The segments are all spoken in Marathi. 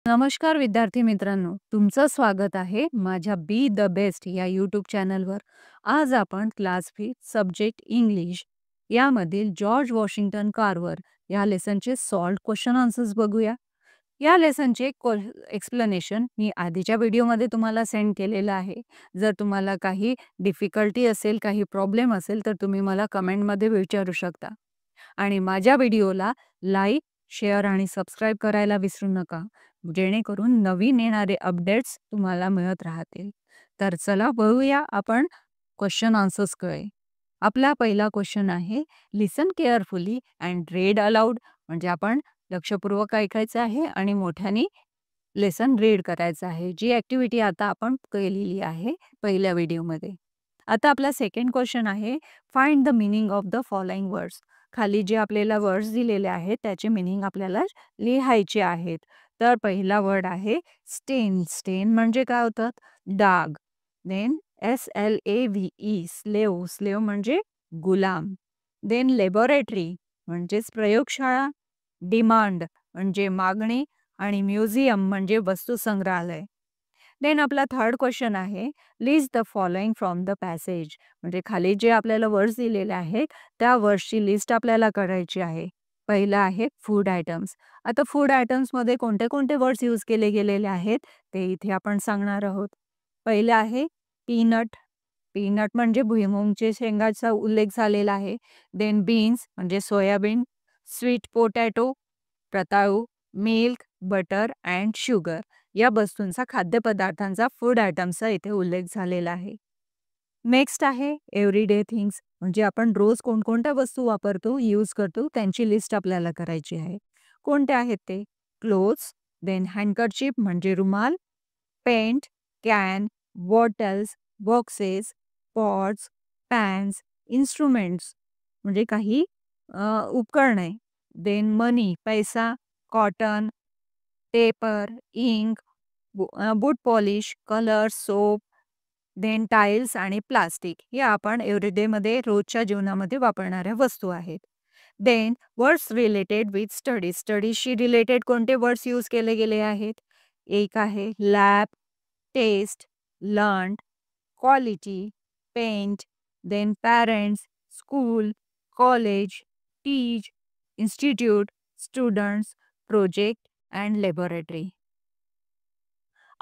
नमस्कार विद्यार्थी मित्रांनो, तुमचं स्वागत आहे माझ्या बी द बेस्ट या यूट्यूब चॅनलवर. आज आपण क्लास 5 सब्जेक्ट इंग्लिश यामधील जॉर्ज वॉशिंग्टन कार्वर या लेसनचे सॉल्व्ड क्वेश्चन आन्सर्स बघूया. या लेसनचे एक्सप्लेनेशन मी आधीच्या व्हिडिओमध्ये तुम्हाला सेंड केलेलं आहे. जर तुम्हाला काही डिफिकल्टी असेल, काही प्रॉब्लेम असेल तर तुम्ही मला कमेंटमध्ये विचारू शकता. आणि माझ्या व्हिडिओला लाईक, शेअर आणि सबस्क्राईब करायला विसरू नका, जेणेकरून नवीन येणारे अपडेट्स तुम्हाला मिळत राहतील. तर चला बघूया आपण क्वेश्चन आन्सर्सकडे. आपला पहिला क्वेश्चन आहे, लिसन केअरफुली अँड रीड अलाउड. म्हणजे आपण लक्षपूर्वक ऐकायचं आहे आणि मोठ्याने लेसन रीड करायचं आहे, जी ॲक्टिव्हिटी आता आपण केलेली आहे पहिल्या व्हिडिओमध्ये. आता आपला सेकंड क्वेश्चन आहे, find the meaning of the following words. खाली जे आपल्याला वर्ड्स दिलेले आहेत त्याचे मीनिंग आपल्याला लिहायचे आहेत. तर पहिला वर्ड आहे स्टेन. स्टेन म्हणजे काय होतं? डाग. Then SLAVE slave. स्लेव म्हणजे गुलाम. देन लॅबोरेटरी म्हणजेच प्रयोगशाळा. डिमांड म्हणजे मागणी आणि म्युझियम म्हणजे वस्तुसंग्रहालय. देन आपला थर्ड क्वेश्चन आहे, list the following from the passage. म्हणजे खाली जे आपल्याला वर्ड्स दिलेले आहेत त्या वर्ड्सची लिस्ट आपल्याला करायची आहे. पहिला आहे फूड आयटम्स. आता फूड आयटम्समध्ये कोणते कोणते वर्ड्स यूज केले गेलेले आहेत ते इथे आपण सांगणार आहोत. पहिलं आहे पीनट. पीनट म्हणजे भुईमुंगचे शेंगाचा उल्लेख झालेला आहे. देन बीन्स म्हणजे सोयाबीन. स्वीट पोटॅटो रताळू. मिल्क, बटर अँड शुगर या वस्तूंचा, खाद्यपदार्थांचा, फूड आयटम्सचा इथे उल्लेख झालेला आहे. नेक्स्ट आहे एव्हरीडे थिंग्स. म्हणजे आपण रोज कोणकोणत्या वस्तू वापरतो, यूज करतो त्यांची लिस्ट आपल्याला करायची आहे. कोणत्या आहेत ते? क्लोथ्स, देन हँडकरचीफ म्हणजे रुमाल, paint, can, bottles, boxes, pots, pans, instruments म्हणजे काही उपकरणे. देन मनी पैसा, cotton, paper, ink, boot polish, colour, soap, then tiles आणि प्लास्टिक. हे आपण एव्हरीडेमध्ये रोजच्या जीवनामध्ये वापरणाऱ्या वस्तू आहेत. Then words related with study. स्टडीशी रिलेटेड कोणते वर्ड्स यूज केले गेले आहेत? एक आहे lab, test, learn, quality, paint, then parents, school, college, teach, institute, students, project and laboratory.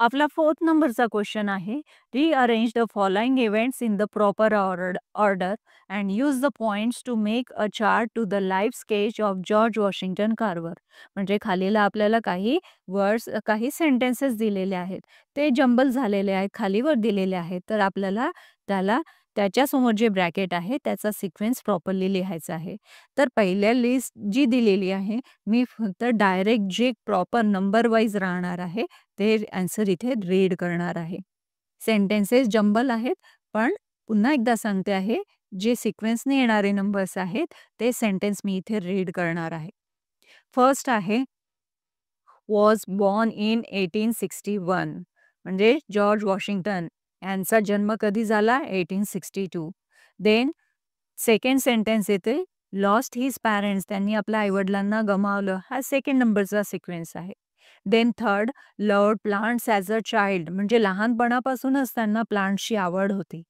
आपला फोर्थ नंबरचा क्वेश्चन आहे, rearrange the following events in the proper order and use the points to make a chart to the life sketch of George Washington Carver. म्हणजे खालीला आपल्याला काही वर्ड्स, काही सेंटेन्सेस दिलेले आहेत, ते जंबल झालेले आहेत, खालीवर दिलेले आहेत. तर आपल्याला त्याच्यासमोर जे ब्रॅकेट आहे त्याचा सिक्वेन्स प्रॉपरली लिहायचा आहे. तर पहिल्या लिस्ट जी दिलेली आहे, मी फक्त डायरेक्ट जे प्रॉपर नंबर वाईज राहणार आहे ते आन्सर इथे रीड करणार आहे. सेंटेन्सेस जंबल आहेत, पण पुन्हा एकदा सांगते आहे, जे सिक्वेन्सने येणारे नंबर्स आहेत ते सेंटेन्स मी इथे रीड करणार आहे. फर्स्ट आहे वॉज बॉर्न इन 1861. म्हणजे जॉर्ज वॉशिंग्टन यांचा जन्म कधी झाला? 1862. देन सेकंड सेंटेन्स येते लॉस्ट हिज पॅरेंट्स. त्यांनी आपल्या आईवडिलांना गमावलं. हा सेकंड नंबरचा सिक्वेन्स आहे. Then third loved plants as a child. म्हणजे लहानपणापासूनच त्यांना प्लांट्सची आवड होती.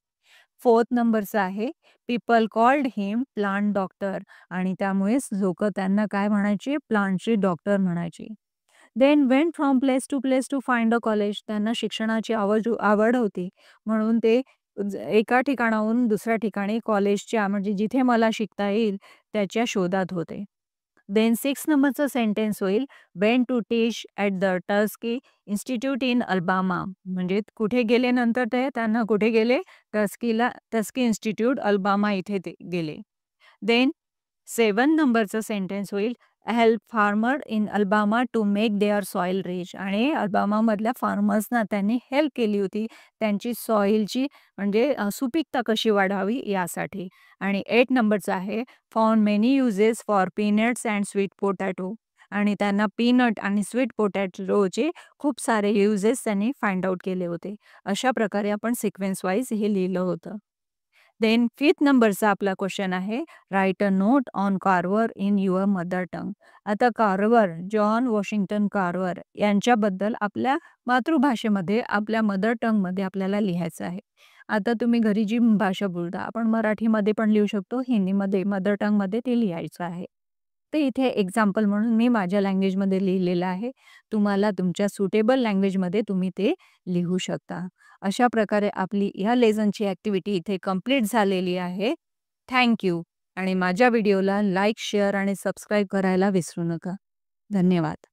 फोर्थ नंबरचा आहे people called him plant doctor. आणि त्यामुळेच लोक त्यांना काय म्हणायचे? प्लांटचे डॉक्टर म्हणायचे. Then went from place to find a college. त्यांना शिक्षणाची आवड होती, म्हणून ते एका ठिकाणाहून दुसऱ्या ठिकाणी कॉलेजच्या, म्हणजे जिथे मला शिकता येईल त्याच्या शोधात होते. देन सिक्स नंबरचं सेंटेन्स होईल went to teach at the Tuskegee institute in Alabama. म्हणजे कुठे गेले नंतर ते? त्यांना कुठे गेले? टस्की इन्स्टिट्यूट अल्बामा इथे ते गेले. देन सेवन नंबरचं सेंटेन्स होईल help farmer in Alabama to make their soil rich. आणि अल्बामामधल्या फार्मर्सना त्यांनी हेल्प केली होती त्यांची सॉइलची, म्हणजे सुपीकता कशी वाढावी यासाठी. आणि 8 नंबरचं आहे found many uses for peanuts and sweet potato. आणि त्यांना पीनट आणि स्वीट पोटॅटोचे खूप सारे युजेस त्यांनी फाइंड आउट केले होते. अशा प्रकारे आपण सिक्वेन्स वाईज हे लिहिलं होतं. देन 5th नंबरचा आपला क्वेश्चन आहे, right a note on Carver in your mother tongue. आता कार्व्हर, जॉन वॉशिंग्टन कार्व्हर यांच्याबद्दल आपल्या मातृभाषेमध्ये, आपल्या मदर टंगमध्ये आपल्याला लिहायचं आहे. आता तुम्ही घरी जी भाषा बोलता, आपण मराठीमध्ये पण लिहू शकतो, हिंदीमध्ये, मदर टंगमध्ये ते लिहायचं आहे. तर इथे एक्झाम्पल म्हणून मी माझ्या लँग्वेजमध्ये लिहिलेलं आहे. तुम्हाला तुमच्या सुटेबल लँग्वेजमध्ये तुम्ही ते लिहू शकता. अशा प्रकारे आपली ह्या लेसनची ॲक्टिव्हिटी इथे कंप्लीट झालेली आहे. Thank you. आणि माझ्या व्हिडिओला लाईक, शेअर आणि सबस्क्राईब करायला विसरू नका. धन्यवाद.